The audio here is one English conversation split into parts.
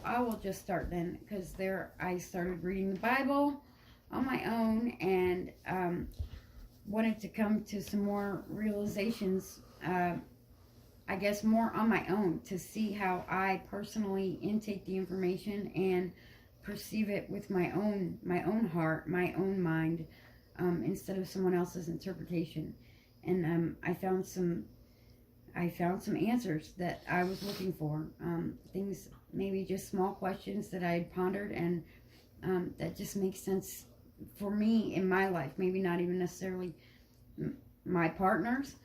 I will just start then, because I started reading the Bible on my own, and wanted to come to some more realizations, I guess more on my own, to see how I personally intake the information and perceive it with my own heart, my own mind, instead of someone else's interpretation. And I found some answers that I was looking for. Things, maybe just small questions that I had pondered, and that just makes sense for me in my life. Maybe not even necessarily my partner's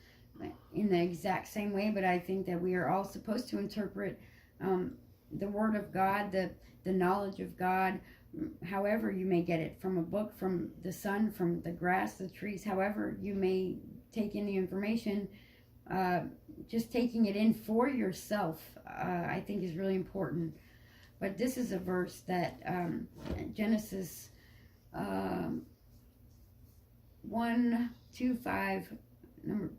in the exact same way, but I think that we are all supposed to interpret the Word of God, the knowledge of God, however you may get it, from a book, from the sun, from the grass, the trees, however you may take in the information. Just taking it in for yourself, I think, is really important. But this is a verse that Genesis 1:5,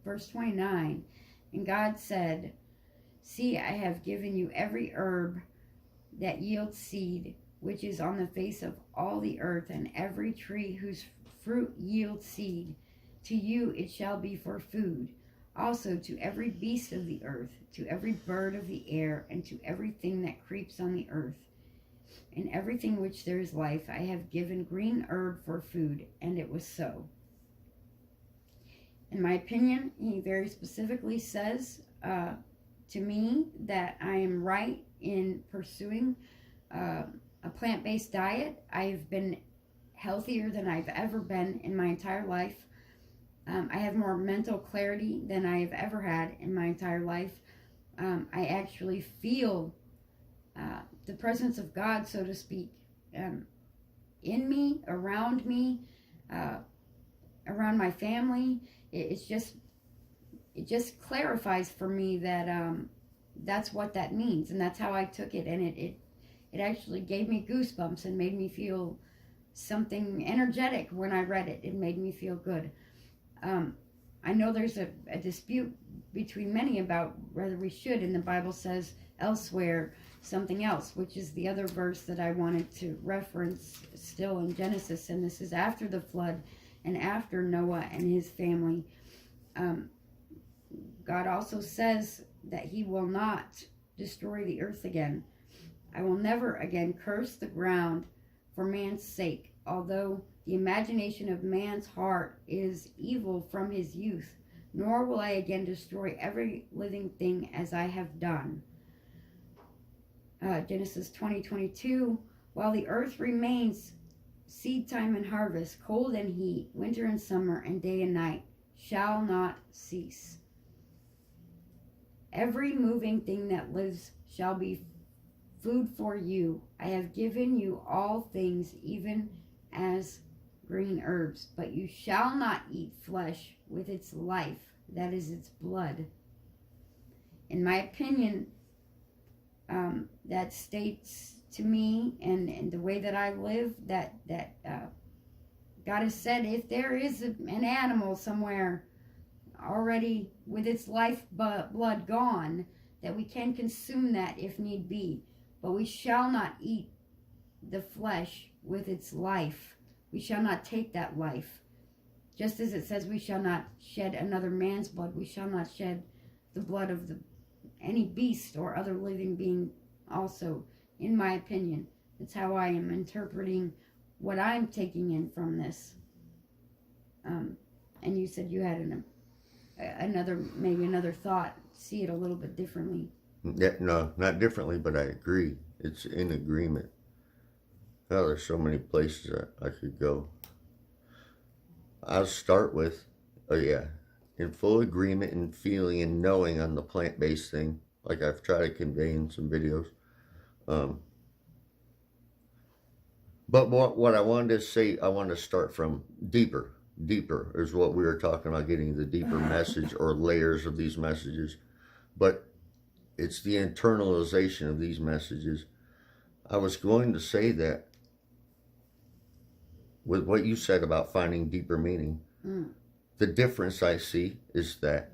verse 29, and God said, "See, I have given you every herb that yields seed, which is on the face of all the earth, and every tree whose fruit yields seed. To you it shall be for food. Also to every beast of the earth, to every bird of the air, and to everything that creeps on the earth. In everything which there is life, I have given green herb for food." And it was so. In my opinion, he very specifically says to me that I am right in pursuing a plant-based diet. I've been healthier than I've ever been in my entire life. I have more mental clarity than I have ever had in my entire life. I actually feel the presence of God, so to speak, in me, around my family. It just clarifies for me that that's what that means, and that's how I took it. And it actually gave me goosebumps and made me feel something energetic when I read it. It made me feel good. I know there's a dispute between many about whether we should, and the Bible says elsewhere something else, which is the other verse that I wanted to reference, still in Genesis, and this is after the flood and after Noah and his family. God also says that he will not destroy the earth again. "I will never again curse the ground for man's sake, although the imagination of man's heart is evil from his youth, nor will I again destroy every living thing as I have done." Genesis 20:22, "While the earth remains, seed time and harvest, cold and heat, winter and summer, and day and night shall not cease. Every moving thing that lives shall be food for you. I have given you all things, even as green herbs, but you shall not eat flesh with its life, that is its blood." In my opinion, that states to me, and the way that I live, that God has said, if there is an animal somewhere already with its life blood gone, that we can consume that if need be, but we shall not eat the flesh with its life. We shall not take that life. Just as it says we shall not shed another man's blood, we shall not shed the blood of any beast or other living being also, in my opinion. It's how I am interpreting what I'm taking in from this. And you said you had another thought, see it a little bit differently. Yeah, no, not differently, but I agree. It's in agreement. Oh, there's so many places I could go. I'll start with, in full agreement and feeling and knowing on the plant-based thing, like I've tried to convey in some videos. But what I wanted to say, I wanted to start from deeper is what we were talking about, getting the deeper message or layers of these messages. But it's the internalization of these messages. I was going to say that with what you said about finding deeper meaning, the difference I see is that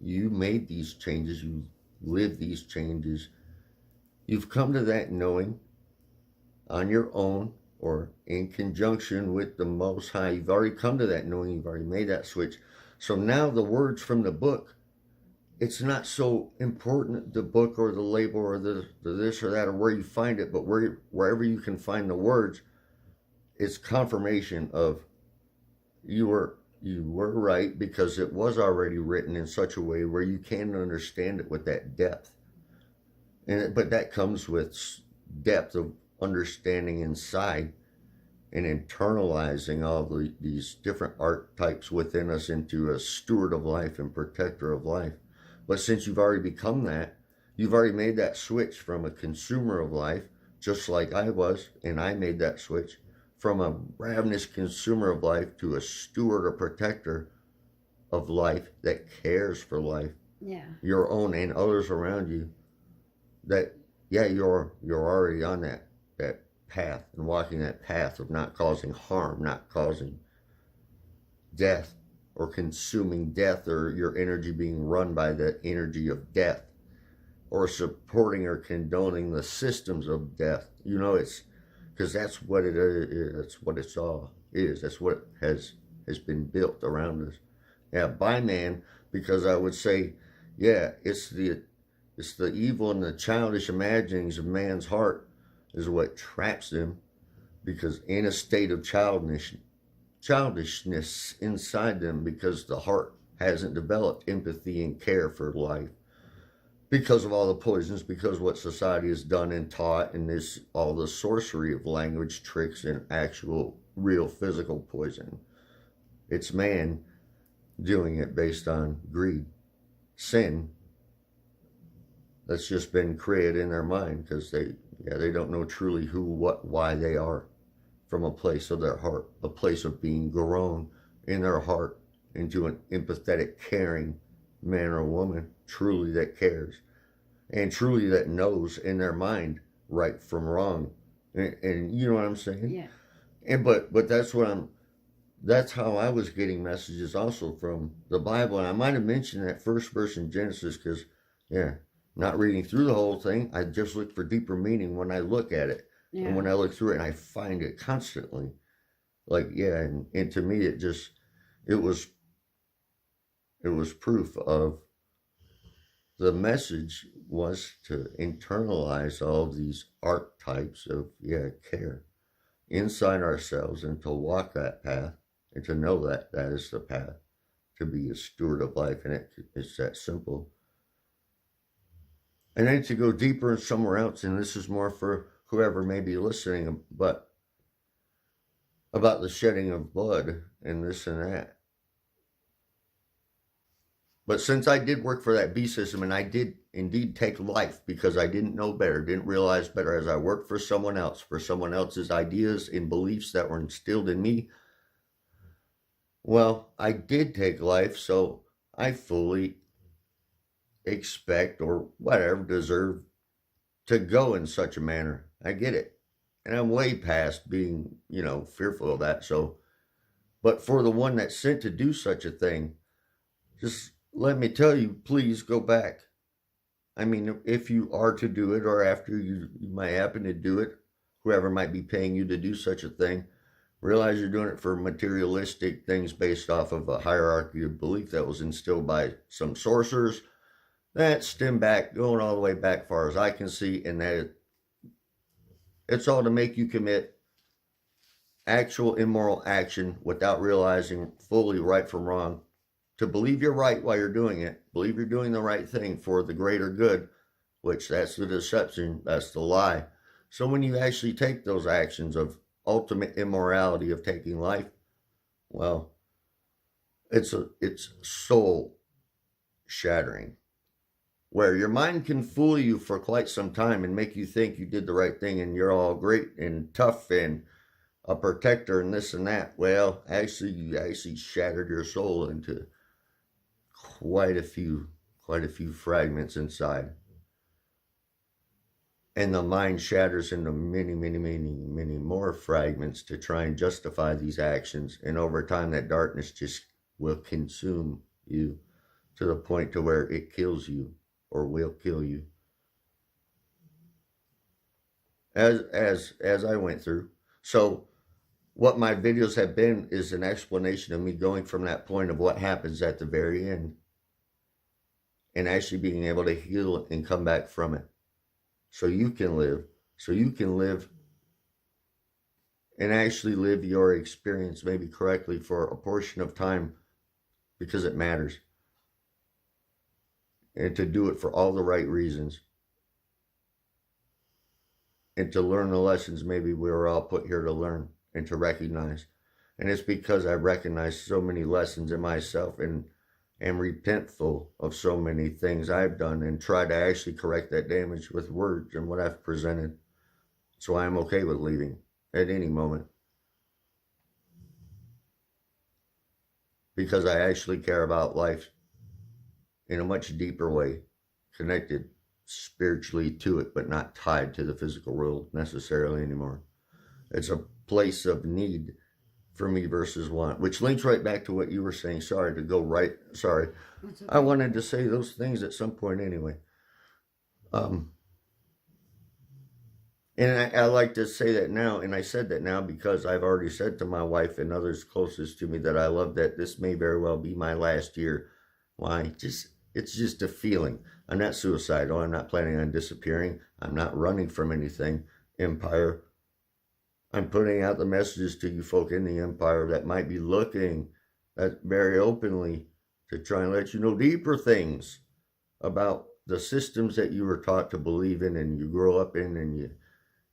you made these changes, you lived these changes, you've come to that knowing, on your own or in conjunction with the Most High. You've already come to that knowing, you've already made that switch. So now the words from the book, it's not so important, the book or the label or the this or that or where you find it, but wherever you can find the words, it's confirmation of you were right, because it was already written in such a way where you can understand it with that depth. But that comes with depth of understanding inside and internalizing all these different archetypes within us into a steward of life and protector of life. But since you've already become that, you've already made that switch from a consumer of life, just like I was, and I made that switch from a ravenous consumer of life to a steward or protector of life that cares for life, your own and others around you. That, yeah, you're already on that path and walking that path of not causing harm, not causing death or consuming death, or your energy being run by the energy of death, or supporting or condoning the systems of death. You know, it's because that's what it is. That's what it's all is. That's what has been built around us. Yeah, by man, because I would say, yeah, it's the evil and the childish imaginings of man's heart is what traps them, because in a state of childishness inside them, because the heart hasn't developed empathy and care for life, because of all the poisons, because what society has done and taught, and this all the sorcery of language tricks and actual real physical poison. It's man doing it based on greed, sin, that's just been created in their mind, because they don't know truly who, what, why they are, from a place of their heart, a place of being grown in their heart into an empathetic, caring man or woman, truly that cares, and truly that knows in their mind right from wrong, and you know what I'm saying? Yeah. And but that's how I was getting messages also from the Bible, and I might have mentioned that first verse in Genesis, because not reading through the whole thing, I just look for deeper meaning when I look at it. Yeah. And when I look through it, and I find it constantly. Like, and to me, it was proof of the message was to internalize all these archetypes of, care inside ourselves, and to walk that path, and to know that that is the path to be a steward of life. And it's that simple. And then to go deeper and somewhere else, and this is more for whoever may be listening, but about the shedding of blood and this and that. But since I did work for that beast system, and I did indeed take life because I didn't know better, didn't realize better, as I worked for someone else, for someone else's ideas and beliefs that were instilled in me, well, I did take life, so I fully expect, or whatever, deserve to go in such a manner. I get it. And I'm way past being, fearful of that. So, but for the one that's sent to do such a thing, just let me tell you, please go back. I mean, if you are to do it, or after you might happen to do it, whoever might be paying you to do such a thing, realize you're doing it for materialistic things based off of a hierarchy of belief that was instilled by some sorcerers that stem back, going all the way back far as I can see, and that it's all to make you commit actual immoral action without realizing fully right from wrong, to believe you're right while you're doing it, believe you're doing the right thing for the greater good, which that's the deception, that's the lie. So when you actually take those actions of ultimate immorality of taking life, well, it's soul shattering, where your mind can fool you for quite some time and make you think you did the right thing and you're all great and tough and a protector and this and that. Well, actually, you actually shattered your soul into quite a few fragments inside. And the mind shatters into many, many, many, many more fragments to try and justify these actions. And over time, that darkness just will consume you to the point to where it kills you, or will kill you. as I went through. So what my videos have been is an explanation of me going from that point of what happens at the very end and actually being able to heal and come back from it. So you can live. So you can live and actually live your experience maybe correctly for a portion of time because it matters. And to do it for all the right reasons. And to learn the lessons maybe we were all put here to learn and to recognize. And it's because I recognize so many lessons in myself and am repentful of so many things I've done and try to actually correct that damage with words and what I've presented. So I'm okay with leaving at any moment. Because I actually care about life in a much deeper way, connected spiritually to it, but not tied to the physical world necessarily anymore. It's a place of need for me versus want, which links right back to what you were saying. Sorry. I wanted to say those things at some point anyway. And I like to say that now, and I said that now because I've already said to my wife and others closest to me that I love that this may very well be my last year. Why? It's just a feeling. I'm not suicidal. I'm not planning on disappearing. I'm not running from anything. Empire. I'm putting out the messages to you folk in the empire that might be looking at very openly to try and let you know deeper things about the systems that you were taught to believe in and you grow up in and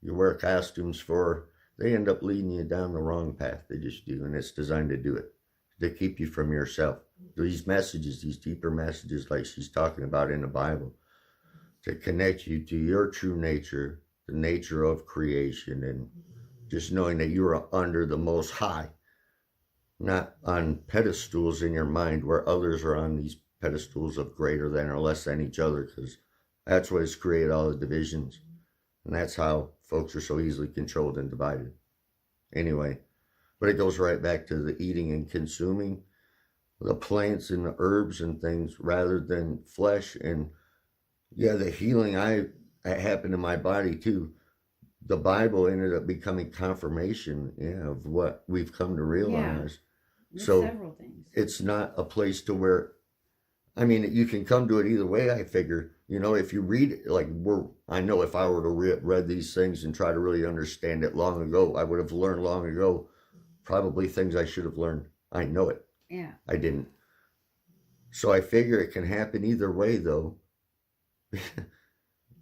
you wear costumes for. They end up leading you down the wrong path. They just do, and it's designed to do it, to keep you from yourself. These messages, these deeper messages like she's talking about in the Bible, to connect you to your true nature, the nature of creation, and just knowing that you are under the Most High, not on pedestals in your mind where others are on these pedestals of greater than or less than each other, because that's what has created all the divisions. And that's how folks are so easily controlled and divided. Anyway, but it goes right back to the eating and consuming the plants and the herbs and things rather than flesh. And yeah, the healing happened in my body too. The Bible ended up becoming confirmation, of what we've come to realize. Yeah, so several things. It's not a place to where, I mean, you can come to it either way. I figure, if you read it, I know if I were to read these things and try to really understand it long ago, I would have learned long ago probably things I should have learned. I know it. Yeah. I didn't. So I figure it can happen either way, though.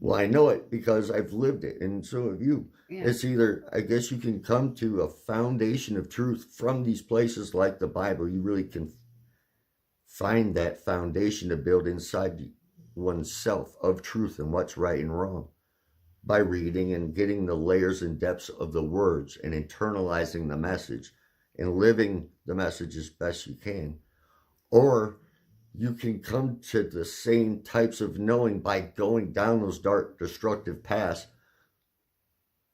Well, I know it because I've lived it, and so have you. Yeah. It's either, I guess you can come to a foundation of truth from these places like the Bible. You really can find that foundation to build inside oneself of truth and what's right and wrong by reading and getting the layers and depths of the words and internalizing the message and living the message as best you can. Or you can come to the same types of knowing by going down those dark, destructive paths,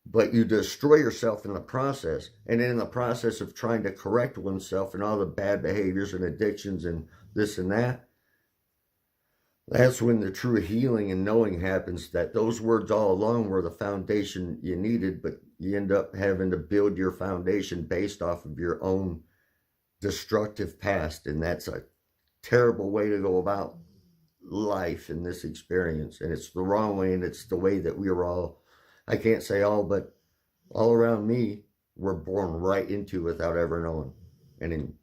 but you destroy yourself in the process. And in the process of trying to correct oneself and all the bad behaviors and addictions and this and that, that's when the true healing and knowing happens, that those words all along were the foundation you needed, but you end up having to build your foundation based off of your own destructive past. And that's a terrible way to go about life in this experience. And it's the wrong way, and it's the way that we are all, I can't say all, but all around me, were born right into without ever knowing. And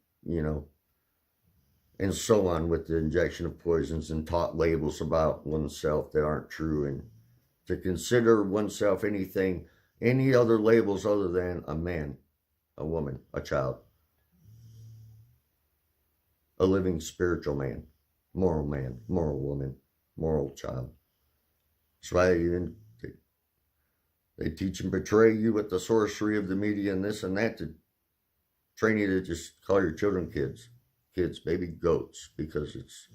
and so on, with the injection of poisons and taught labels about oneself that aren't true, and to consider oneself any other labels other than a man, a woman, a child, a living spiritual man, moral woman, moral child. That's why they teach and portray you with the sorcery of the media and this and that to train you to just call your children kids, baby goats, because it's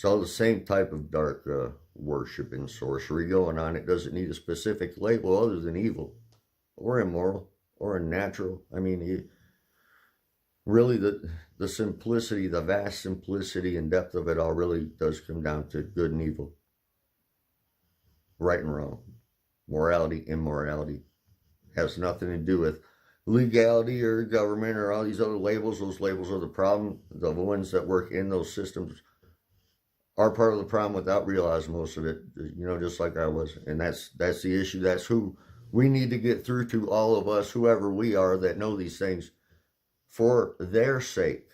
all the same type of dark worship and sorcery going on. It doesn't need a specific label other than evil or immoral or unnatural. I mean, really the simplicity, the vast simplicity and depth of it all really does come down to good and evil, right and wrong. morality, immorality. Has nothing to do with legality or government or all these other labels. Those labels are the problem. The ones that work in those systems are part of the problem without realizing most of it, just like I was. And that's the issue. That's who we need to get through to, all of us, whoever we are that know these things, for their sake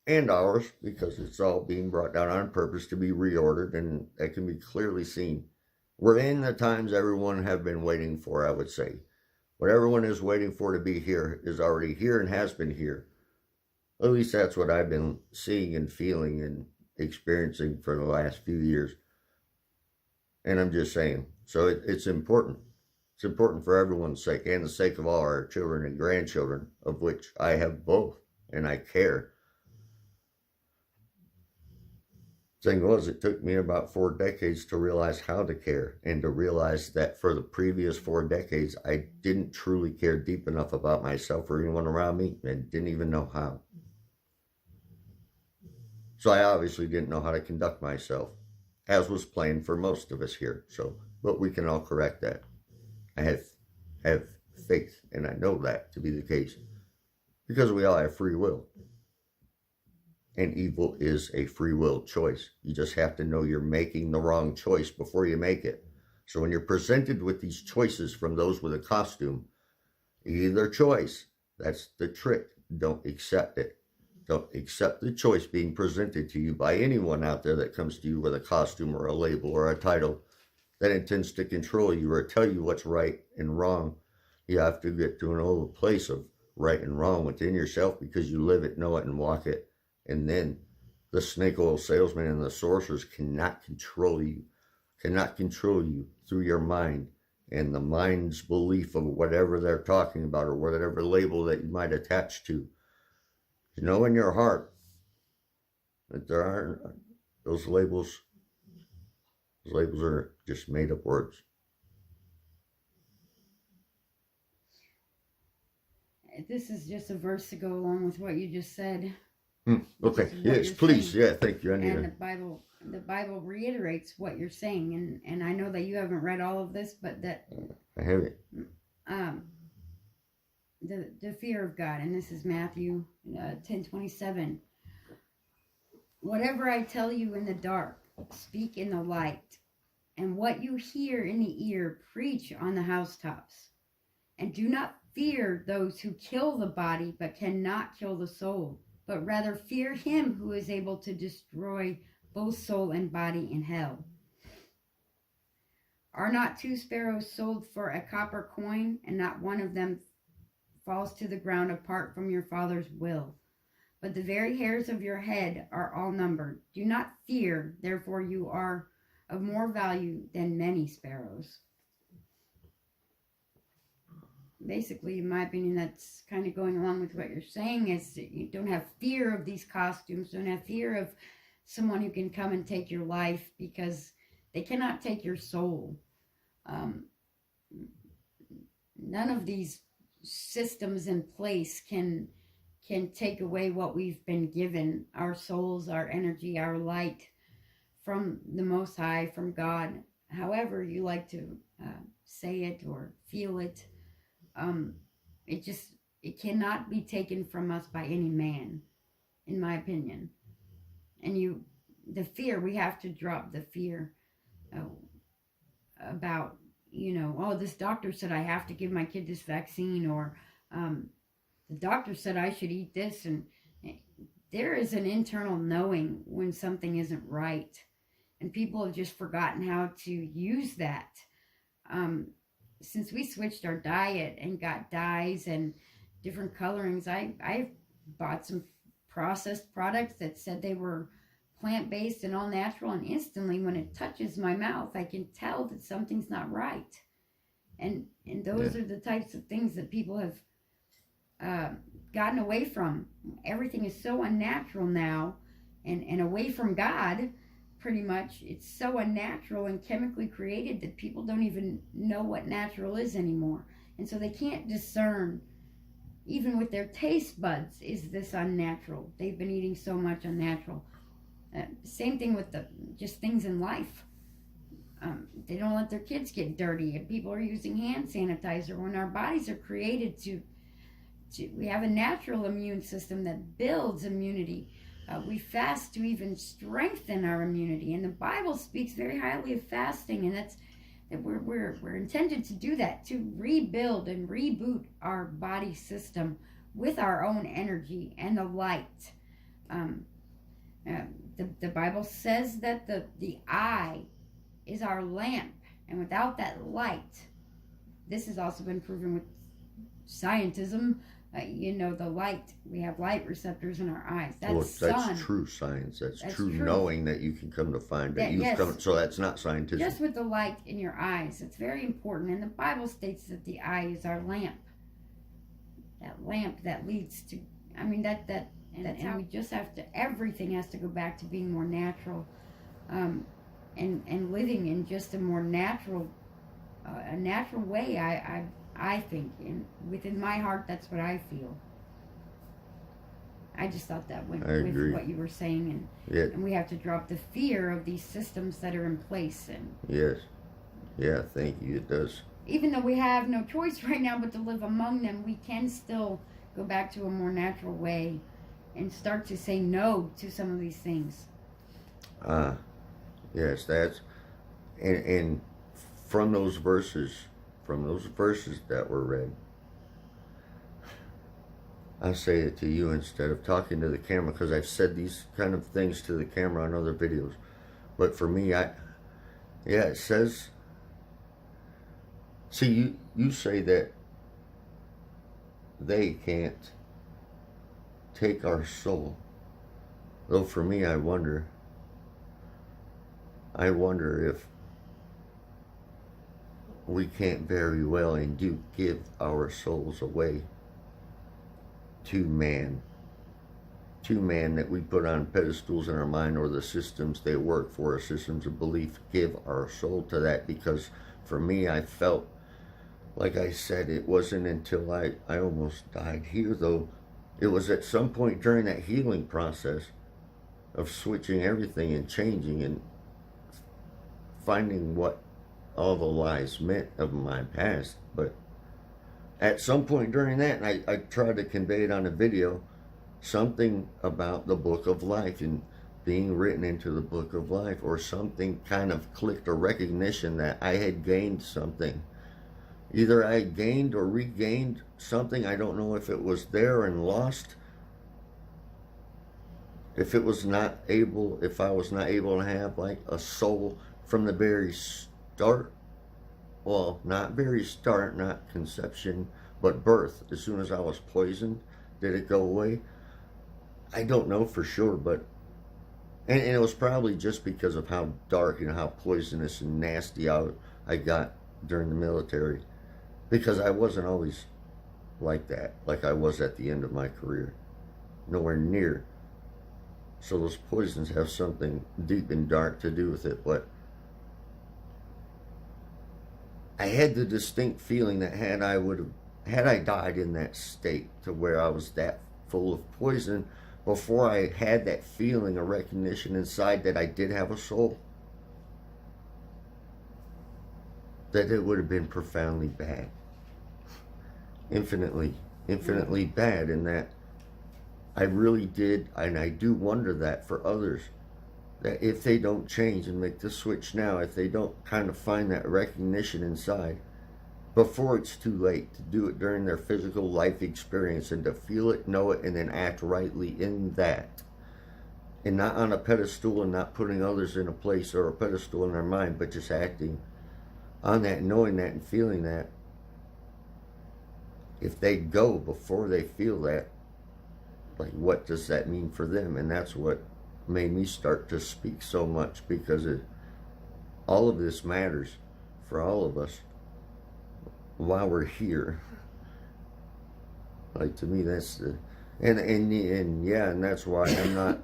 and ours, because it's all being brought down on purpose to be reordered, and that can be clearly seen. We're in the times everyone have been waiting for, I would say. What everyone is waiting for to be here is already here and has been here. At least that's what I've been seeing and feeling and experiencing for the last few years. And I'm just saying, so it's important. It's important for everyone's sake and the sake of all our children and grandchildren, of which I have both, and I care. Thing was, it took me about 4 decades to realize how to care, and to realize that for the previous 4 decades, I didn't truly care deep enough about myself or anyone around me, and didn't even know how. So I obviously didn't know how to conduct myself, as was planned for most of us here. But we can all correct that. I have faith, and I know that to be the case, because we all have free will. And evil is a free will choice. You just have to know you're making the wrong choice before you make it. So when you're presented with these choices from those with a costume, either choice, that's the trick. Don't accept it. Don't accept the choice being presented to you by anyone out there that comes to you with a costume or a label or a title that intends to control you or tell you what's right and wrong. You have to get to an old place of right and wrong within yourself, because you live it, know it, and walk it. And then the snake oil salesman and the sorcerers cannot control you through your mind and the mind's belief of whatever they're talking about or whatever label that you might attach to. You know in your heart that there aren't those labels. Those labels are just made up words. This is just a verse to go along with what you just said. Okay. Yes, please. Saying. Yeah, thank you. And the Bible reiterates what you're saying, and I know that you haven't read all of this, but that I have it. The fear of God, and this is Matthew 10:27. Whatever I tell you in the dark, speak in the light, and what you hear in the ear, preach on the housetops. And do not fear those who kill the body, but cannot kill the soul, but rather fear him who is able to destroy both soul and body in hell. Are not 2 sparrows sold for a copper coin, and not one of them falls to the ground apart from your Father's will? But the very hairs of your head are all numbered. Do not fear, therefore you are of more value than many sparrows. Basically, in my opinion, that's kind of going along with what you're saying, is that you don't have fear of these costumes, don't have fear of someone who can come and take your life, because they cannot take your soul. None of these systems in place can take away what we've been given, our souls, our energy, our light from the Most High, from God, however you like to say it or feel it. It cannot be taken from us by any man, in my opinion. And the fear, we have to drop the fear about, this doctor said I have to give my kid this vaccine, or the doctor said I should eat this. And there is an internal knowing when something isn't right, and people have just forgotten how to use that. Since we switched our diet and got dyes and different colorings, I bought some processed products that said they were plant-based and all natural, and instantly when it touches my mouth, I can tell that something's not right. And those are the types of things that people have gotten away from. Everything is so unnatural now, and away from God. Pretty much, it's so unnatural and chemically created that people don't even know what natural is anymore. And so they can't discern, even with their taste buds, is this unnatural? They've been eating so much unnatural. Same thing with just things in life. they don't let their kids get dirty, and people are using hand sanitizer when our bodies are created to we have a natural immune system that builds immunity. We fast to even strengthen our immunity, and the Bible speaks very highly of fasting, and that we're intended to do that, to rebuild and reboot our body system with our own energy and the light. The Bible says that the eye is our lamp, and without that light, this has also been proven with scientism. The light, we have light receptors in our eyes. That's true science. That's true knowing that you can come to find that you've come. So that's not scientific. Just with the light in your eyes, it's very important. And the Bible states that the eye is our lamp. That lamp that leads to, and we just have to, everything has to go back to being more natural, and living in just a more natural way. I think, and within my heart, that's what I feel. I just thought that went with what you were saying, and we have to drop the fear of these systems that are in place. And yes, yeah, thank you. It does. Even though we have no choice right now but to live among them, we can still go back to a more natural way and start to say no to some of these things. Yes, that's and from those verses that were read, I say it to you instead of talking to the camera, because I've said these kind of things to the camera on other videos. But for me, it says, see, you say that they can't take our soul. Though for me, I wonder if we can't very well and do give our souls away to man that we put on pedestals in our mind, or the systems they work for, our systems of belief, give our soul to that. Because for me, I felt, like I said, it wasn't until I almost died here, though. It was at some point during that healing process of switching everything and changing and finding what all the lies meant of my past. But at some point during that, and I tried to convey it on a video, something about the book of life and being written into the book of life, or something kind of clicked, a recognition that I had gained something. Either I gained or regained something. I don't know if it was there and lost. If I was not able to have like a soul from the very start. Well, not very start, not conception, but birth. As soon as I was poisoned, did it go away? I don't know for sure, but and it was probably just because of how dark and how poisonous and nasty I got during the military. Because I wasn't always like that, like I was at the end of my career. Nowhere near. So those poisons have something deep and dark to do with it. But I had the distinct feeling that had I died in that state to where I was that full of poison, before I had that feeling, a recognition inside that I did have a soul, that it would have been profoundly bad. Infinitely bad. And that I really did, and I do wonder that for others, that if they don't change and make the switch now, if they don't kind of find that recognition inside before it's too late, to do it during their physical life experience, and to feel it, know it, and then act rightly in that, and not on a pedestal, and not putting others in a place or a pedestal in their mind, but just acting on that, knowing that, and feeling that. If they go before they feel that, like, what does that mean for them? And that's what made me start to speak so much, because all of this matters for all of us while we're here. Like, to me, that's the and that's why I'm not.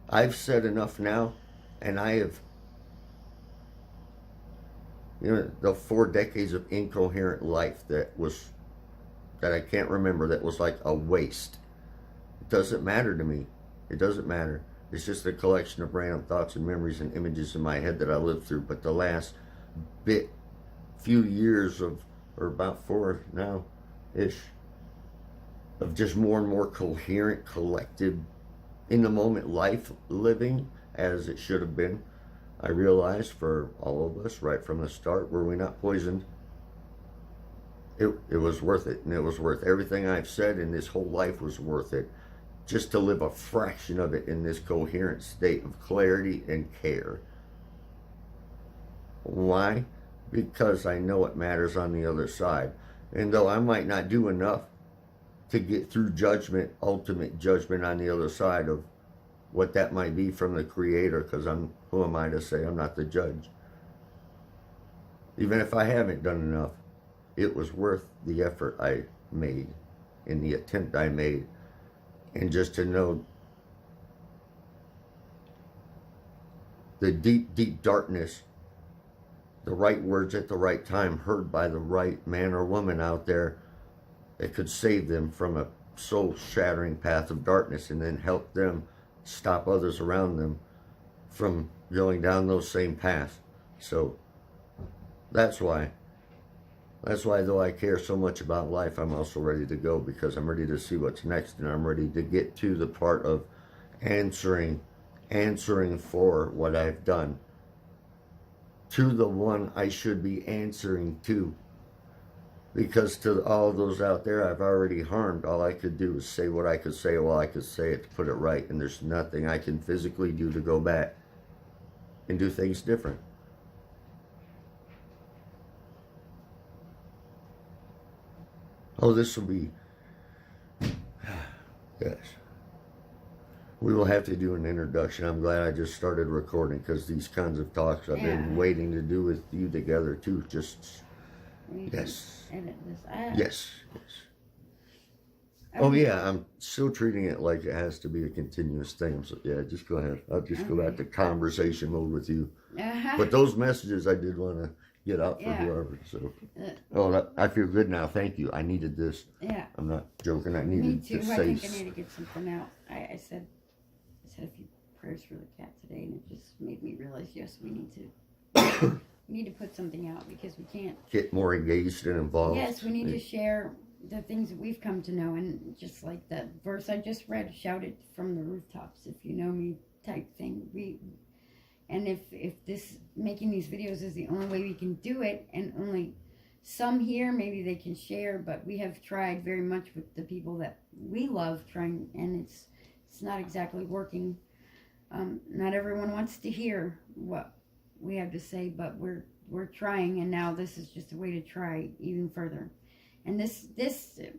I've said enough now, and I have. The 4 decades of incoherent life that I can't remember, that was like a waste. It doesn't matter to me. It doesn't matter. It's just a collection of random thoughts and memories and images in my head that I lived through. But the last few years of, or about 4 now ish, of just more and more coherent, collected, in the moment life living as it should have been, I realized for all of us right from the start, were we not poisoned, it was worth it. And it was worth everything I've said, and this whole life was worth it, just to live a fraction of it in this coherent state of clarity and care. Why? Because I know it matters on the other side. And though I might not do enough to get through judgment, ultimate judgment on the other side of what that might be from the Creator, because who am I to say? I'm not the judge. Even if I haven't done enough, it was worth the effort I made and the attempt I made. And just to know the deep, deep darkness, the right words at the right time, heard by the right man or woman out there, that could save them from a soul-shattering path of darkness, and then help them stop others around them from going down those same paths. So that's why though I care so much about life, I'm also ready to go, because I'm ready to see what's next, and I'm ready to get to the part of answering for what I've done to the one I should be answering to. Because to all those out there I've already harmed, all I could do is say what I could say while I could say it to put it right, and there's nothing I can physically do to go back and do things different. Oh, this will be, yes. We will have to do an introduction. I'm glad I just started recording, because these kinds of talks I've been waiting to do with you together too. Just, yes. Edit this out. Yes, yes. Oh yeah, I'm still treating it like it has to be a continuous thing. So yeah, just go ahead. I'll just go back to conversation mode with you. But those messages I did want to get out for whoever. So, I feel good now. Thank you. I needed this. Yeah. I'm not joking. I needed Me too. to I say. think I need to get something out. I said a few prayers for the cat today, and it just made me realize, yes, we need to. We need to put something out, because we can't get more engaged and involved. Yes, we need to share the things that we've come to know, and just like that verse I just read, shout it from the rooftops if you know me type thing. And if this making these videos is the only way we can do it, and only some here maybe they can share, but we have tried very much with the people that we love trying, and it's not exactly working. Not everyone wants to hear what we have to say, but we're trying, and now this is just a way to try even further. And this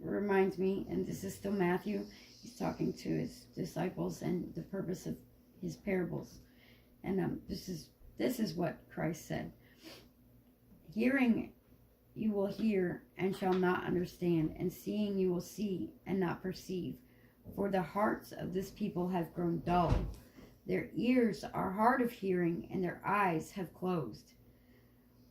reminds me, and this is still Matthew. He's talking to his disciples and the purpose of his parables. And this is what Christ said: hearing you will hear and shall not understand, and seeing you will see and not perceive, for the hearts of this people have grown dull. Their ears are hard of hearing, and their eyes have closed,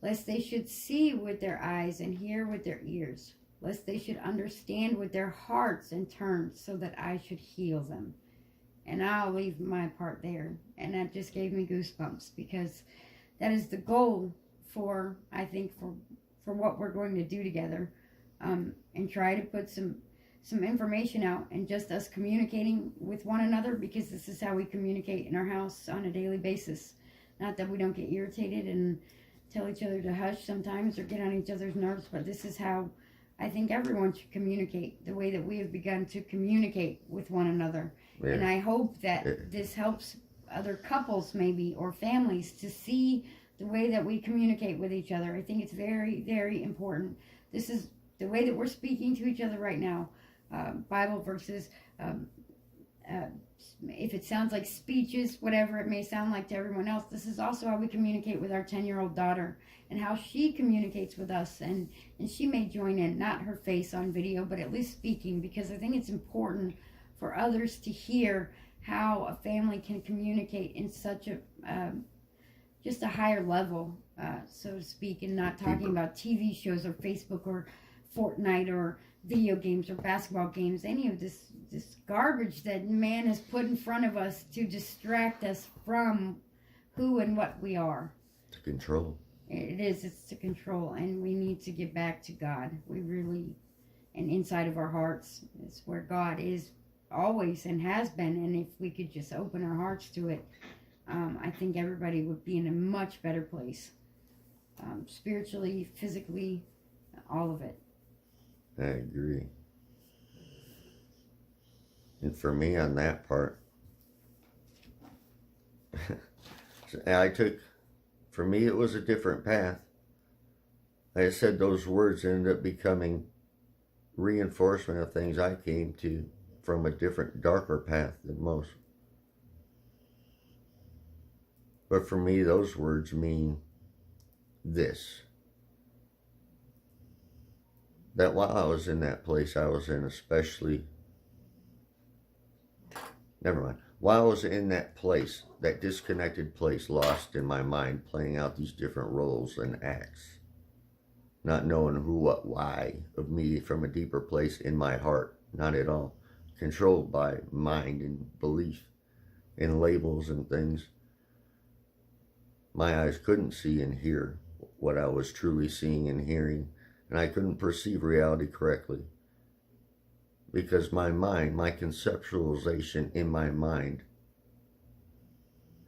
lest they should see with their eyes and hear with their ears, lest they should understand with their hearts and turn, so that I should heal them. And I'll leave my part there. And that just gave me goosebumps, because that is the goal for, I think, for what we're going to do together, and try to put some information out, and just us communicating with one another, because this is how we communicate in our house on a daily basis. Not that we don't get irritated and tell each other to hush sometimes or get on each other's nerves, but this is how I think everyone should communicate, the way that we have begun to communicate with one another. Yeah. And I hope that this helps other couples maybe, or families, to see the way that we communicate with each other. I think it's very, very important. This is the way that we're speaking to each other right now. Bible verses, if it sounds like speeches, whatever it may sound like to everyone else, this is also how we communicate with our 10-year-old daughter, and how she communicates with us. And she may join in, not her face on video, but at least speaking, because I think it's important for others to hear how a family can communicate in such a just a higher level, so to speak, and not talking about TV shows or Facebook or Fortnite or video games or basketball games, any of this garbage that man has put in front of us to distract us from who and what we are. To control. It is. It's to control, and we need to get back to God. We really, and inside of our hearts is where God is always and has been. And if we could just open our hearts to it, I think everybody would be in a much better place, spiritually, physically, all of it. I agree. And for me on that part, for me it was a different path. Like I said, those words ended up becoming reinforcement of things I came to from a different, darker path than most. But for me, those words mean this. That while I was in that place I was in, while I was in that place, that disconnected place, lost in my mind, playing out these different roles and acts, not knowing who, what, why of me from a deeper place in my heart, not at all, controlled by mind and belief and labels and things. My eyes couldn't see and hear what I was truly seeing and hearing, and I couldn't perceive reality correctly. Because my mind, my conceptualization in my mind,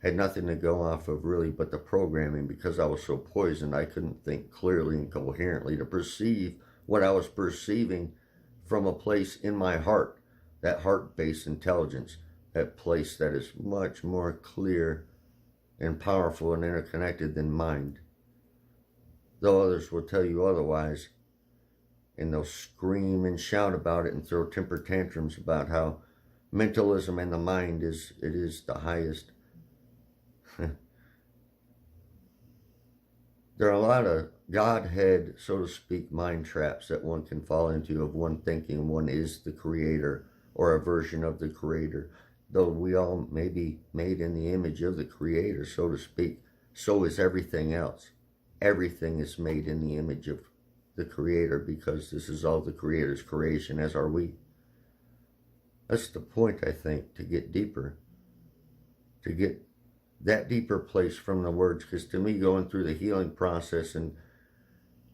had nothing to go off of really but the programming. Because I was so poisoned, I couldn't think clearly and coherently to perceive what I was perceiving from a place in my heart, that heart-based intelligence, that place that is much more clear and powerful and interconnected than mind. Though others will tell you otherwise, and they'll scream and shout about it and throw temper tantrums about how mentalism and the mind is the highest. There are a lot of Godhead, so to speak, mind traps that one can fall into of one thinking one is the creator or a version of the creator. Though we all may be made in the image of the creator, so to speak, so is everything else. Everything is made in the image of the creator, because this is all the creator's creation, as are we. That's the point, I think, to get deeper, to get that deeper place from the words. Because to me, going through the healing process and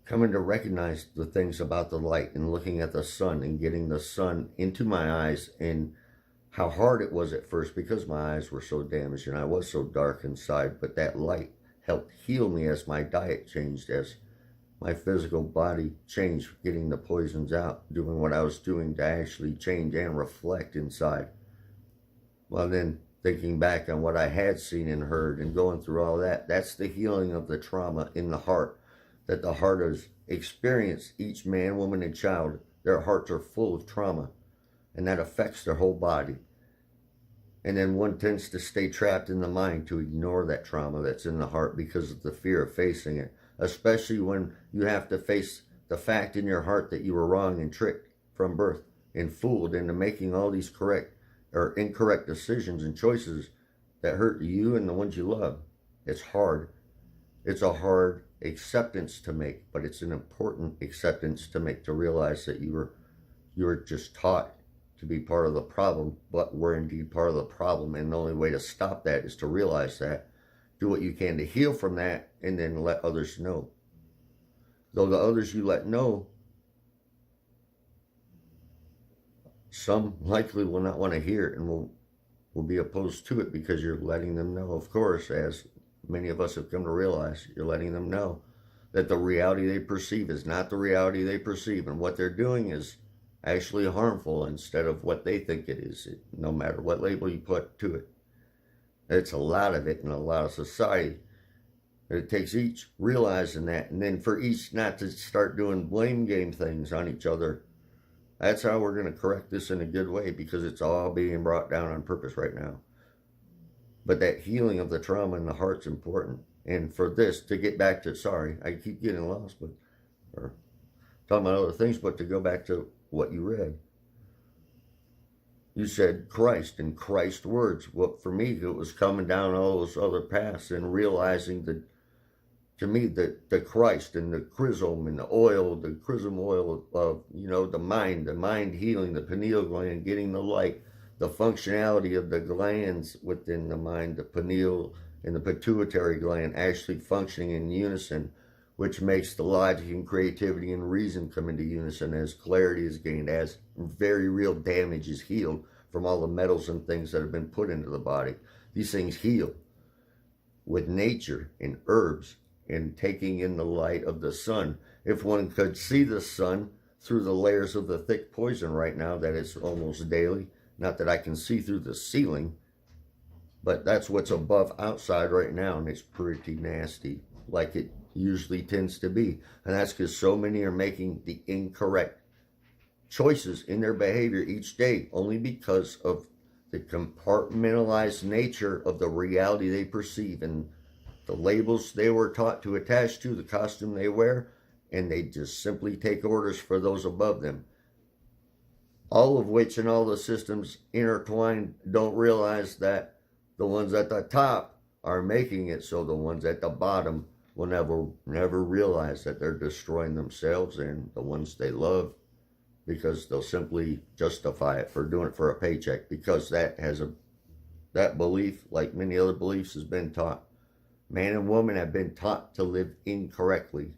coming to recognize the things about the light and looking at the sun and getting the sun into my eyes, and how hard it was at first because my eyes were so damaged and I was so dark inside, but that light helped heal me as my diet changed, as my physical body changed, getting the poisons out, doing what I was doing to actually change and reflect inside. Well, then thinking back on what I had seen and heard and going through all that, that's the healing of the trauma in the heart, that the heart has experienced. Each man, woman, and child, their hearts are full of trauma, and that affects their whole body. And then one tends to stay trapped in the mind to ignore that trauma that's in the heart because of the fear of facing it. Especially when you have to face the fact in your heart that you were wrong and tricked from birth and fooled into making all these correct or incorrect decisions and choices that hurt you and the ones you love. It's hard. It's a hard acceptance to make, but it's an important acceptance to make, to realize that you were just taught to be part of the problem, but we're indeed part of the problem. And the only way to stop that is to realize that, do what you can to heal from that, and then let others know. Though the others you let know, some likely will not want to hear it and will be opposed to it, because you're letting them know, of course, as many of us have come to realize, you're letting them know that the reality they perceive is not the reality they perceive, and what they're doing is actually harmful instead of what they think it is, no matter what label you put to it. It's a lot of it in a lot of society. It takes each realizing that, and then for each not to start doing blame game things on each other. That's how we're going to correct this in a good way, because it's all being brought down on purpose right now. But that healing of the trauma in the heart's important. And for this, to get back to, sorry, I keep getting lost, or talking about other things, but to go back to what you read. You said Christ and Christ words. Well, for me, it was coming down all those other paths and realizing that, to me, that the Christ and the chrism and the oil, the chrism oil of, the mind healing, the pineal gland, getting the light, the functionality of the glands within the mind, the pineal and the pituitary gland actually functioning in unison, which makes the logic and creativity and reason come into unison as clarity is gained, as very real damage is healed from all the metals and things that have been put into the body. These things heal with nature and herbs and taking in the light of the sun. If one could see the sun through the layers of the thick poison right now, that it's almost daily, not that I can see through the ceiling, but that's what's above outside right now, and it's pretty nasty, like it usually tends to be. And that's because so many are making the incorrect choices in their behavior each day, only because of the compartmentalized nature of the reality they perceive and the labels they were taught to attach to the costume they wear, and they just simply take orders for those above them. All of which and all the systems intertwined don't realize that the ones at the top are making it so the ones at the bottom will never realize that they're destroying themselves and the ones they love, because they'll simply justify it for doing it for a paycheck, because that belief, like many other beliefs, has been taught. Man and woman have been taught to live incorrectly.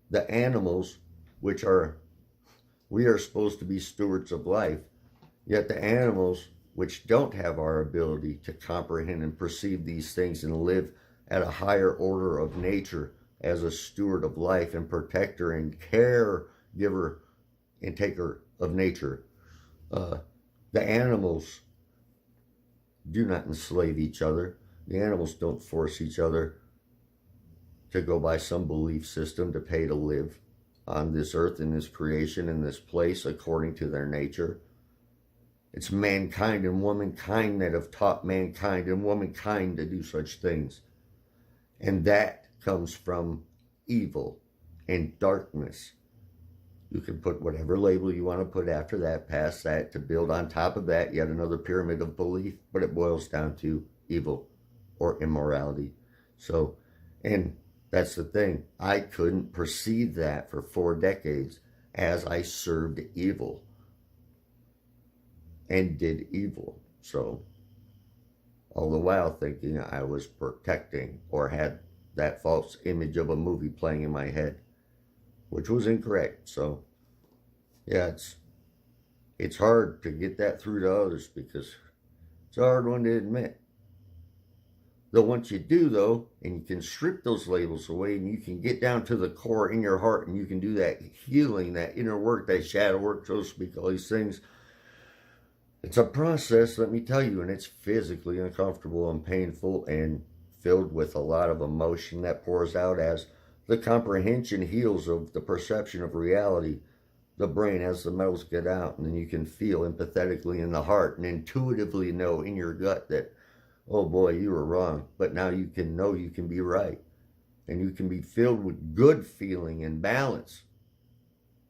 The animals, we are supposed to be stewards of life, yet the animals, which don't have our ability to comprehend and perceive these things and live at a higher order of nature as a steward of life and protector and caregiver and taker of nature. The animals do not enslave each other. The animals don't force each other to go by some belief system to pay to live on this earth, in this creation, in this place, according to their nature. It's mankind and womankind that have taught mankind and womankind to do such things. And that comes from evil and darkness. You can put whatever label you want to put after that, past that, to build on top of that yet another pyramid of belief, but it boils down to evil or immorality. So, and that's the thing. I couldn't perceive that for 4 decades as I served evil and did evil. So, all the while thinking I was protecting, or had that false image of a movie playing in my head, which was incorrect. So, yeah, it's hard to get that through to others, because it's a hard one to admit. Though once you do, though, and you can strip those labels away and you can get down to the core in your heart and you can do that healing, that inner work, that shadow work, so to speak, all these things, it's a process, let me tell you, and it's physically uncomfortable and painful and filled with a lot of emotion that pours out as the comprehension heals of the perception of reality. The brain, as the metals get out, and then you can feel empathetically in the heart and intuitively know in your gut that, oh boy, you were wrong, but now you can know you can be right, and you can be filled with good feeling and balance.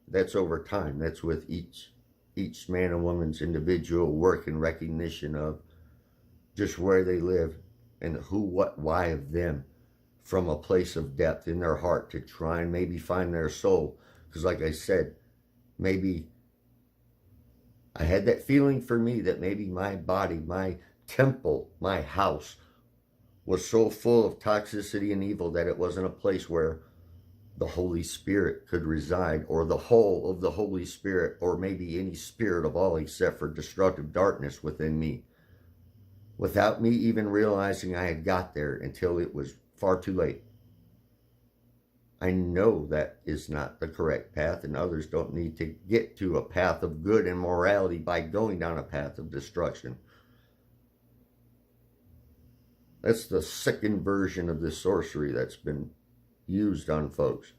That's over time. That's with each man and woman's individual work and recognition of just where they live and the who, what, why of them, from a place of depth in their heart to try and maybe find their soul. Because like I said, maybe I had that feeling for me that maybe my body, my temple, my house, was so full of toxicity and evil that it wasn't a place where the Holy Spirit could reside, or the whole of the Holy Spirit, or maybe any spirit of all except for destructive darkness within me, without me even realizing I had got there until it was far too late. I know that is not the correct path, and others don't need to get to a path of good and morality by going down a path of destruction. That's the second version of this sorcery that's been used on folks.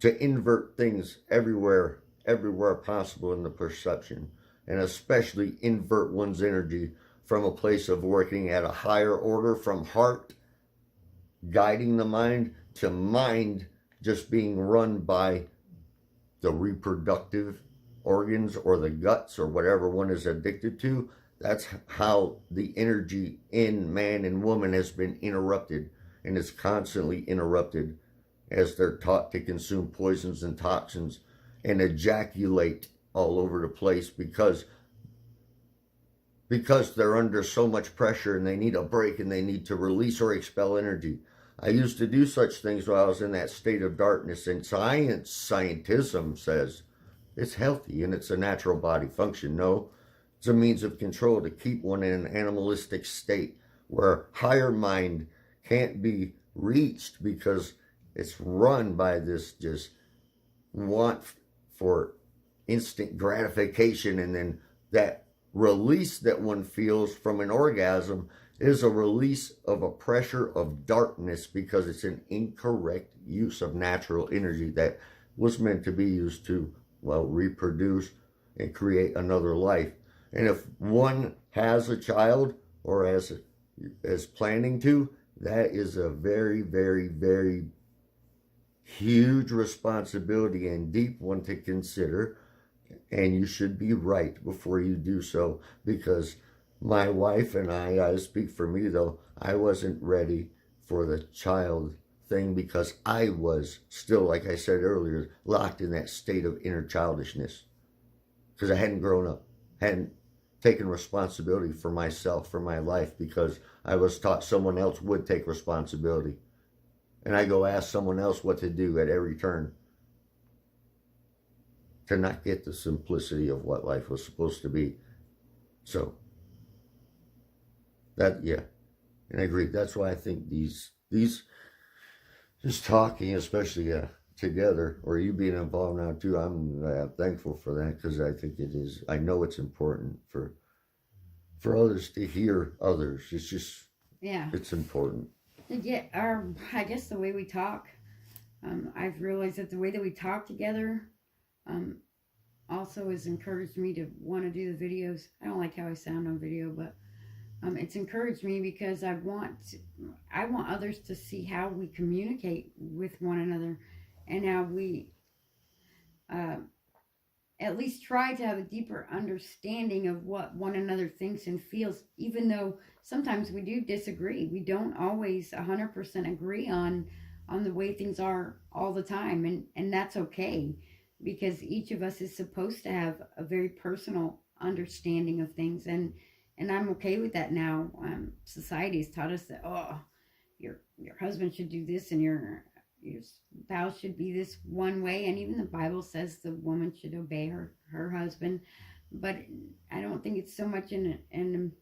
To invert things everywhere possible in the perception, and especially invert one's energy from a place of working at a higher order, from heart guiding the mind, to mind just being run by the reproductive organs or the guts or whatever one is addicted to. That's how the energy in man and woman has been interrupted, and is constantly interrupted as they're taught to consume poisons and toxins and ejaculate all over the place, because because they're under so much pressure and they need a break and they need to release or expel energy. I used to do such things while I was in that state of darkness, and scientism says it's healthy and it's a natural body function. No, it's a means of control to keep one in an animalistic state where higher mind can't be reached because it's run by this just want for instant gratification, and then that release that one feels from an orgasm is a release of a pressure of darkness because it's an incorrect use of natural energy that was meant to be used to, well, reproduce and create another life. And if one has a child or is planning to, that is a very, very, very huge responsibility and deep one to consider. And you should be right before you do so, because my wife and I speak for me though, I wasn't ready for the child thing because I was still, like I said earlier, locked in that state of inner childishness because I hadn't grown up, hadn't taken responsibility for myself, for my life, because I was taught someone else would take responsibility. And I go ask someone else what to do at every turn, to not get the simplicity of what life was supposed to be. So, that, yeah, and I agree. That's why I think these just talking, especially together, or you being involved now too, I'm thankful for that, because I think it is, I know it's important for others to hear others. It's just, Yeah. it's important. Yeah, I guess the way we talk, I've realized that the way that we talk together also has encouraged me to want to do the videos. I don't like how I sound on video, but it's encouraged me because I want others to see how we communicate with one another and how we at least try to have a deeper understanding of what one another thinks and feels, even though sometimes we do disagree. We don't always 100% agree on the way things are all the time, and that's okay, because each of us is supposed to have a very personal understanding of things, and I'm okay with that now. Society has taught us that, oh, your husband should do this and your spouse should be this one way, and even the Bible says the woman should obey her husband. But I don't think it's so much in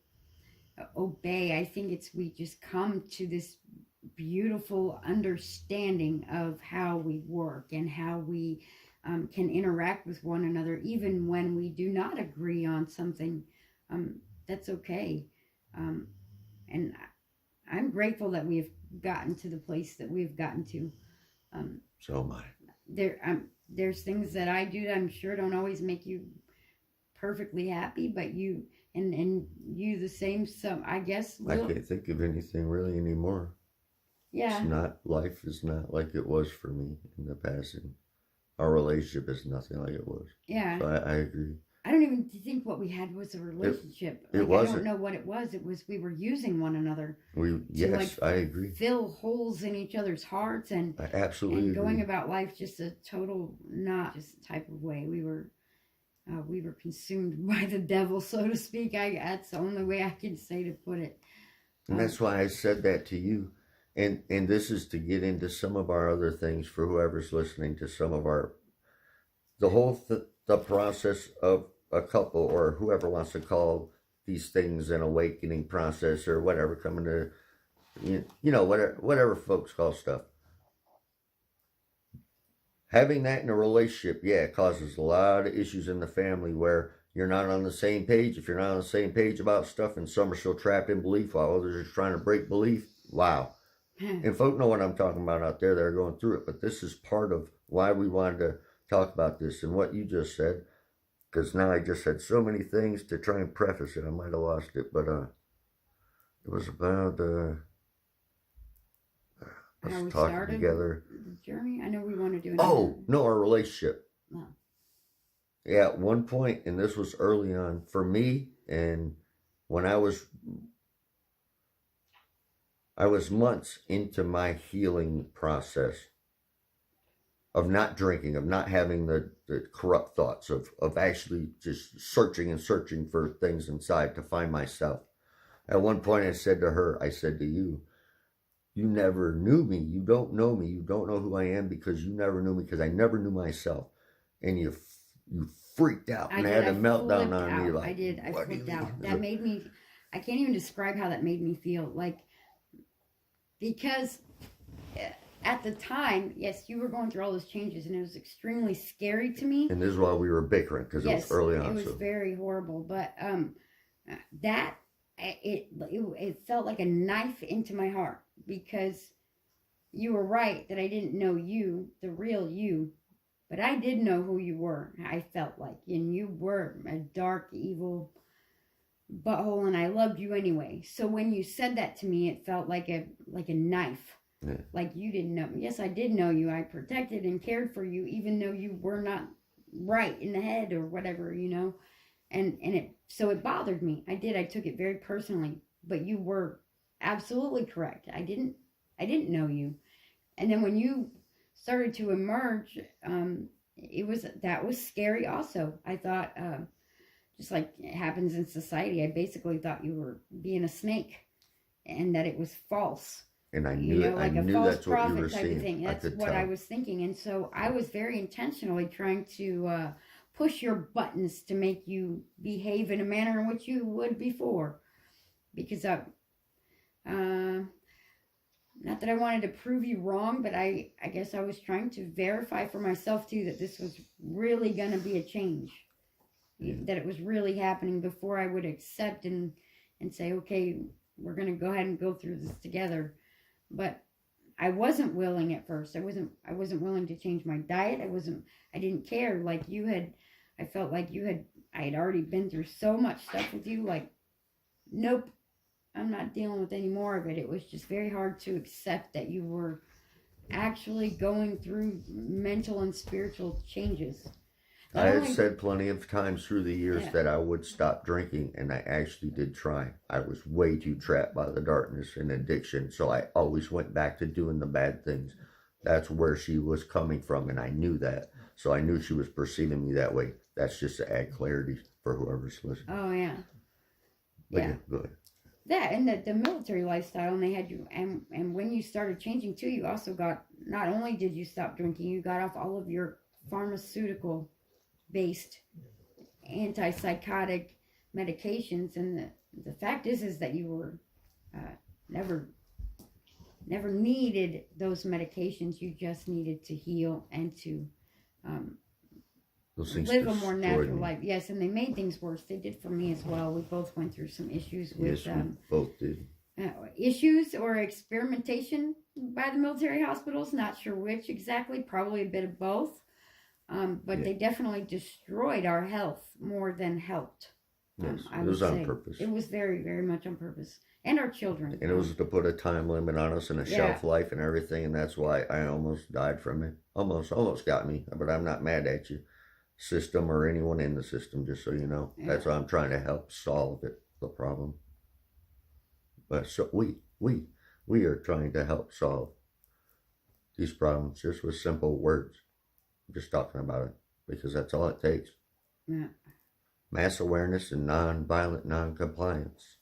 obey. I think it's we just come to this beautiful understanding of how we work and how we can interact with one another, even when we do not agree on something. That's okay. And I'm grateful that we have gotten to the place that we've gotten to. So am I. There's things that I do that I'm sure don't always make you perfectly happy, but you and you the same. So I guess I can't think of anything really anymore. Yeah. Life is not like it was for me in the past, and our relationship is nothing like it was. Yeah. So I agree. I don't even think what we had was a relationship. It wasn't. I don't know what it was. It was we were using one another. Yes, I agree. Fill holes in each other's hearts and I absolutely and going agree. about life just a total not just type of way. We were consumed by the devil, so to speak. That's the only way I can say to put it. And that's why I said that to you. And this is to get into some of our other things for whoever's listening to some of the whole the process of a couple, or whoever wants to call these things an awakening process or whatever, coming to, whatever folks call stuff. Having that in a relationship, yeah, it causes a lot of issues in the family where you're not on the same page. If you're not on the same page about stuff, and some are still trapped in belief while others are trying to break belief, wow. And folk know what I'm talking about out there that are going through it. But this is part of why we wanted to talk about this and what you just said. Because now I just had so many things to try and preface it. I might have lost it. But it was about us talking together. The journey? I know we want to do it. Oh, no, our relationship. Oh. Yeah, at one point, and this was early on for me, and when I was months into my healing process. of not drinking, of not having the corrupt thoughts, of actually just searching and searching for things inside to find myself. At one point I said to her, I said to you, you never knew me. You don't know me. You don't know who I am because you never knew me because I never knew myself. And you freaked out and had a meltdown on me. Like, I did. I flipped out. That made me, I can't even describe how that made me feel. Like, because at the time, yes, you were going through all those changes and it was extremely scary to me. And this is why we were bickering because it was early on. It was very horrible. But it felt like a knife into my heart because you were right that I didn't know you, the real you, but I did know who you were. I felt like, and you were a dark, evil butthole, and I loved you anyway. So when you said that to me, it felt like a knife. Yeah. Like you didn't know me. Yes, I did know you. I protected and cared for you, even though you were not right in the head or whatever, you know. And it bothered me. I took it very personally. But you were absolutely correct. I didn't know you. And then when you started to emerge, that was scary also. I thought, just like it happens in society, I basically thought you were being a snake and that it was false. And I knew it. I knew that's what you were seeing. That's what I was thinking. And so I was very intentionally trying to push your buttons to make you behave in a manner in which you would before. Because not that I wanted to prove you wrong, but I guess I was trying to verify for myself too that this was really going to be a change. Yeah. That it was really happening before I would accept and say, okay, we're going to go ahead and go through this together. But I wasn't willing at first. I wasn't willing to change my diet. I didn't care. Like you had, I felt like I had already been through so much stuff with you. Like, nope, I'm not dealing with any more of it. It was just very hard to accept that you were actually going through mental and spiritual changes. I had said plenty of times through the years that I would stop drinking, and I actually did try. I was way too trapped by the darkness and addiction, so I always went back to doing the bad things. That's where she was coming from, and I knew that. So I knew she was perceiving me that way. That's just to add clarity for whoever's listening. Oh, yeah. But yeah, go ahead. That and the military lifestyle, and they had you, and when you started changing too, you also got, not only did you stop drinking, you got off all of your pharmaceutical based antipsychotic medications, and the fact is that you were never needed those medications. You just needed to heal and to live a more natural life. Yes, and they made things worse. They did for me as well. We both went through some issues with we both did. Issues or experimentation by the military hospitals. Not sure which exactly. Probably a bit of both. But they definitely destroyed our health more than helped. Yes, it was on purpose. It was very, very much on purpose. And our children. And it was to put a time limit on us and a shelf life and everything, and that's why I almost died from it. Almost got me, but I'm not mad at you, system, or anyone in the system, just so you know. Yeah. That's why I'm trying to help solve the problem. But so we are trying to help solve these problems just with simple words. Just talking about it, because that's all it takes. Yeah. Mass awareness and non-violent non-compliance.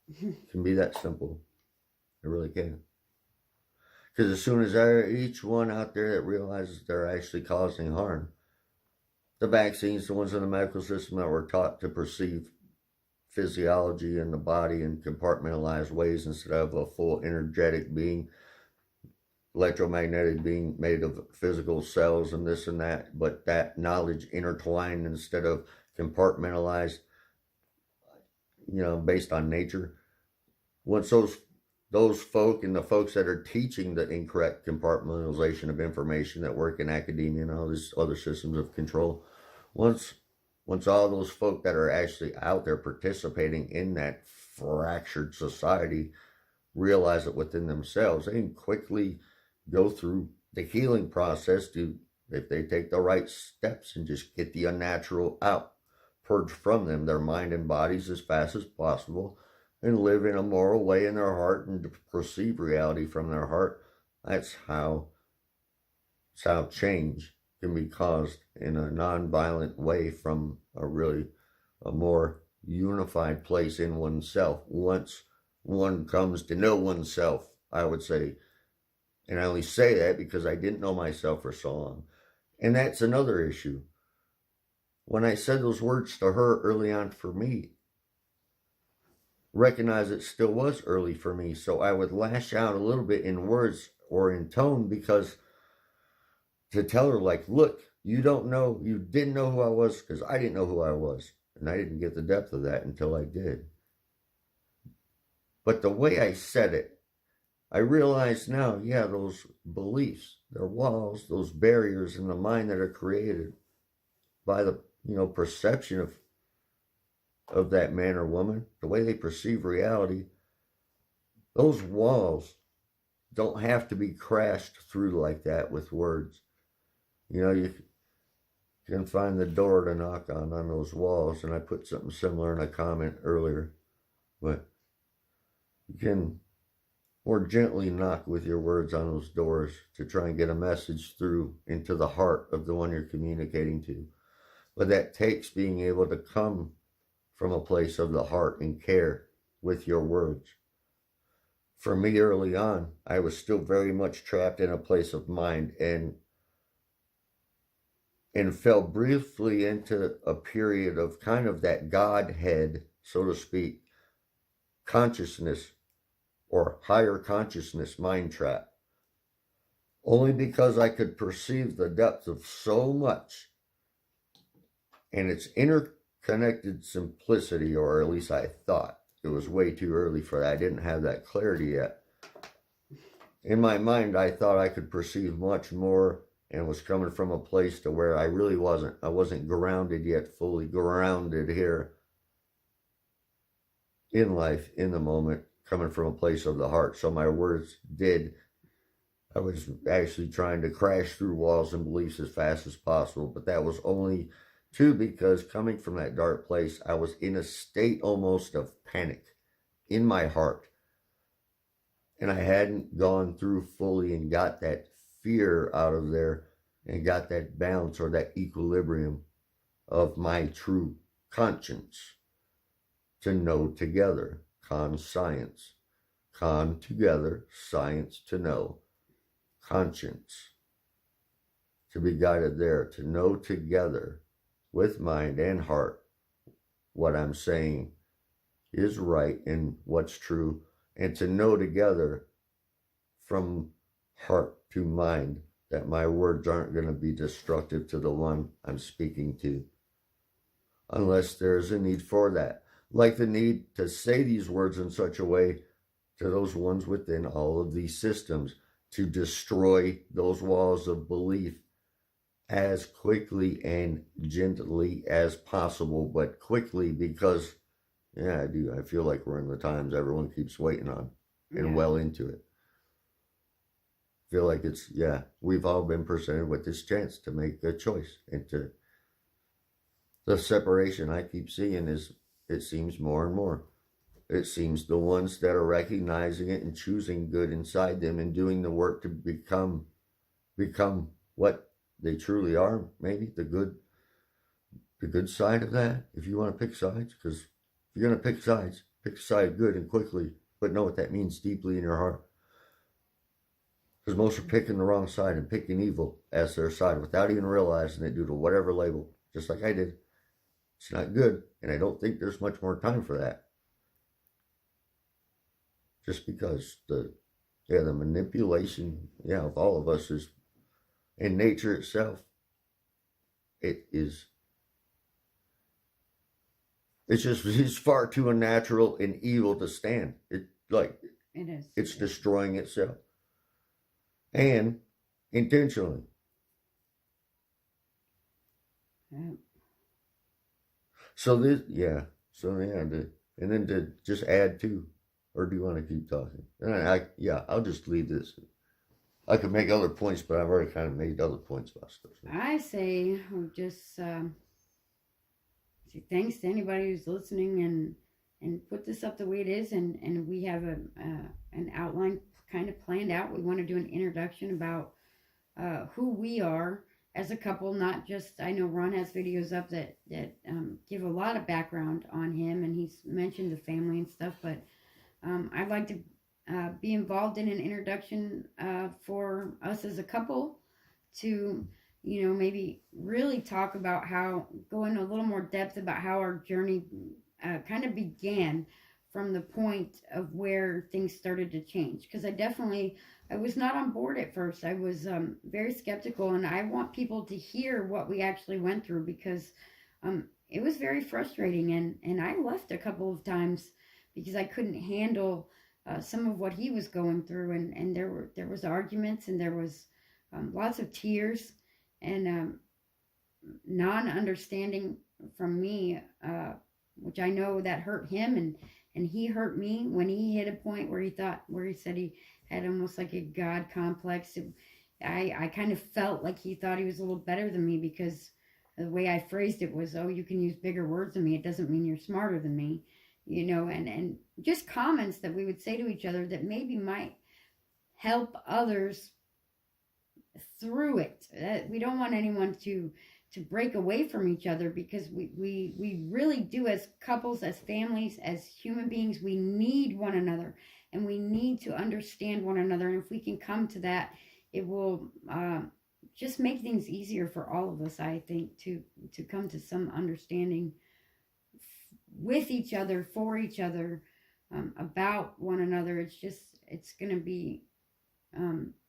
It can be that simple. It really can. Because as soon as each one out there that realizes they're actually causing harm, the vaccines, the ones in the medical system that were taught to perceive physiology in the body in compartmentalized ways instead of a full energetic being, electromagnetic being made of physical cells and this and that, but that knowledge intertwined instead of compartmentalized, based on nature. Once those folk and the folks that are teaching the incorrect compartmentalization of information that work in academia and all these other systems of control, once all those folk that are actually out there participating in that fractured society realize it within themselves, they can quickly go through the healing process if they take the right steps and just get the unnatural out, purge from them their mind and bodies as fast as possible, and live in a moral way in their heart and perceive reality from their heart. That's how It's how change can be caused in a non-violent way from a more unified place in oneself. Once one comes to know oneself, I would say, and I only say that because I didn't know myself for so long. And that's another issue. When I said those words to her early on for me, recognize it still was early for me. So I would lash out a little bit in words or in tone because to tell her, like, look, you didn't know who I was because I didn't know who I was. And I didn't get the depth of that until I did. But the way I said it, I realize now, yeah, those beliefs, they're walls, those barriers in the mind that are created by the, perception of that man or woman, the way they perceive reality, those walls don't have to be crashed through like that with words. You can find the door to knock on those walls, and I put something similar in a comment earlier, but you can more gently knock with your words on those doors to try and get a message through into the heart of the one you're communicating to. But that takes being able to come from a place of the heart and care with your words. For me, early on, I was still very much trapped in a place of mind and fell briefly into a period of kind of that Godhead, so to speak, consciousness or higher consciousness mind trap. Only because I could perceive the depth of so much and its interconnected simplicity, or at least I thought. It was way too early for that. I didn't have that clarity yet. In my mind, I thought I could perceive much more and was coming from a place to where I really wasn't. I wasn't grounded yet, fully grounded here in life, in the moment, coming from a place of the heart. So my words I was actually trying to crash through walls and beliefs as fast as possible, but that was only because coming from that dark place, I was in a state almost of panic in my heart. And I hadn't gone through fully and got that fear out of there and got that balance or that equilibrium of my true conscience to know together. Conscience. Con together, science to know. Conscience. To be guided there, to know together with mind and heart what I'm saying is right and what's true, and to know together from heart to mind that my words aren't going to be destructive to the one I'm speaking to, unless there's a need for that, like the need to say these words in such a way to those ones within all of these systems to destroy those walls of belief as quickly and gently as possible, but quickly because, yeah, I feel like we're in the times everyone keeps waiting on and well into it. I feel like we've all been presented with this chance to make a choice, and the separation I keep seeing is, it seems more and more. It seems the ones that are recognizing it and choosing good inside them and doing the work to become what they truly are, maybe the good side of that, if you want to pick sides, because if you're going to pick sides, pick a side good and quickly, but know what that means deeply in your heart. Because most are picking the wrong side and picking evil as their side without even realizing it due to whatever label, just like I did. It's not good, and I don't think there's much more time for that. Just because the manipulation, of all of us is in nature itself. It's far too unnatural and evil to stand. It is. It's destroying itself. And intentionally. Yeah. And then to just add to, or do you want to keep talking? I'll just leave this. I could make other points, but I've already kind of made other points about stuff. I say just say thanks to anybody who's listening and put this up the way it is, and we have an outline kind of planned out. We want to do an introduction about who we are as a couple. Not just, I know Ron has videos up that give a lot of background on him, and he's mentioned the family and stuff. But I'd like to be involved in an introduction for us as a couple to, maybe really talk about how, go into a little more depth about how our journey kind of began from the point of where things started to change. Because I was not on board at first. I was very skeptical, and I want people to hear what we actually went through, because it was very frustrating, and I left a couple of times because I couldn't handle some of what he was going through, and there was arguments, and there was lots of tears, and non-understanding from me, which I know that hurt him, and he hurt me when he hit a point where he said he had almost like a God complex. I kind of felt like he thought he was a little better than me, because the way I phrased it was, oh, you can use bigger words than me, it doesn't mean you're smarter than me, and just comments that we would say to each other that maybe might help others through it. We don't want anyone to break away from each other, because we really do, as couples, as families, as human beings, we need one another, and we need to understand one another. And if we can come to that, it will just make things easier for all of us, I think, to come to some understanding with each other, for each other, about one another. It's going to be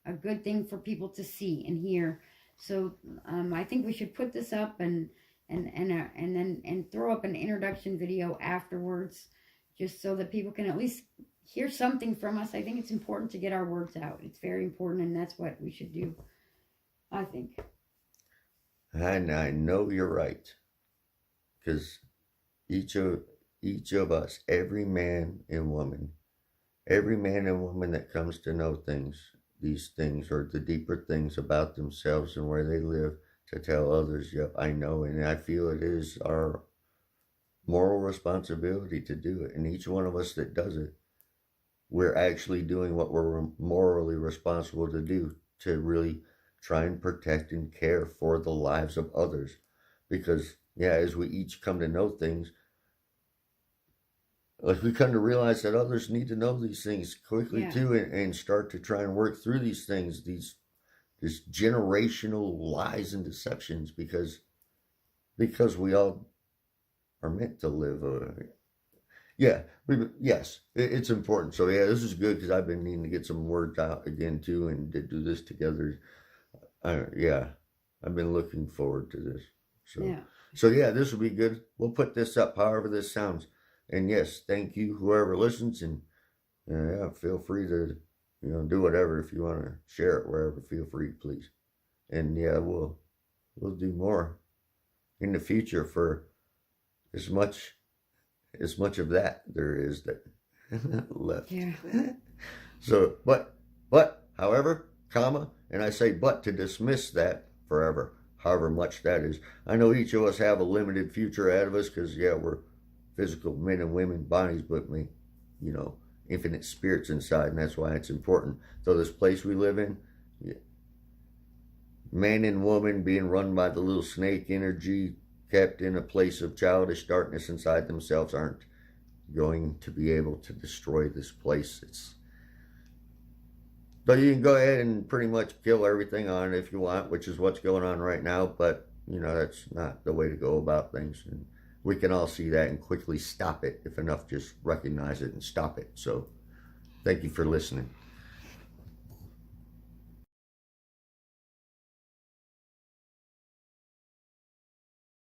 a good thing for people to see and hear. So I think we should put this up and then throw up an introduction video afterwards, just so that people can at least hear something from us. I think it's important to get our words out. It's very important, and that's what we should do, I think. And I know you're right, because each of us, every man and woman that comes to know these things, or the deeper things about themselves and where they live, to tell others, yep, I know. And I feel it is our moral responsibility to do it. And each one of us that does it, we're actually doing what we're morally responsible to do, to really try and protect and care for the lives of others. Because, yeah, as we each come to know things, like, we come to realize that others need to know these things quickly too, and start to try and work through these things, this generational lies and deceptions, because we all are meant to live. Yes, it's important. So yeah, this is good, because I've been needing to get some words out again too, and to do this together. I've been looking forward to this. So yeah, this will be good. We'll put this up however this sounds. And yes, thank you, whoever listens, and feel free to do whatever. If you want to share it wherever, feel free, please. And yeah, we'll do more in the future for as much of that there is that left. Yeah. So, but however, comma, and I say but to dismiss that forever, however much that is. I know each of us have a limited future ahead of us, because we're physical men and women bodies, but infinite spirits inside, and that's why it's important. So this place we live in, man and woman being run by the little snake energy, kept in a place of childish darkness inside themselves, aren't going to be able to destroy this place. So you can go ahead and pretty much kill everything on it if you want, which is what's going on right now, but that's not the way to go about things. And we can all see that and quickly stop it if enough just recognize it and stop it. So thank you for listening.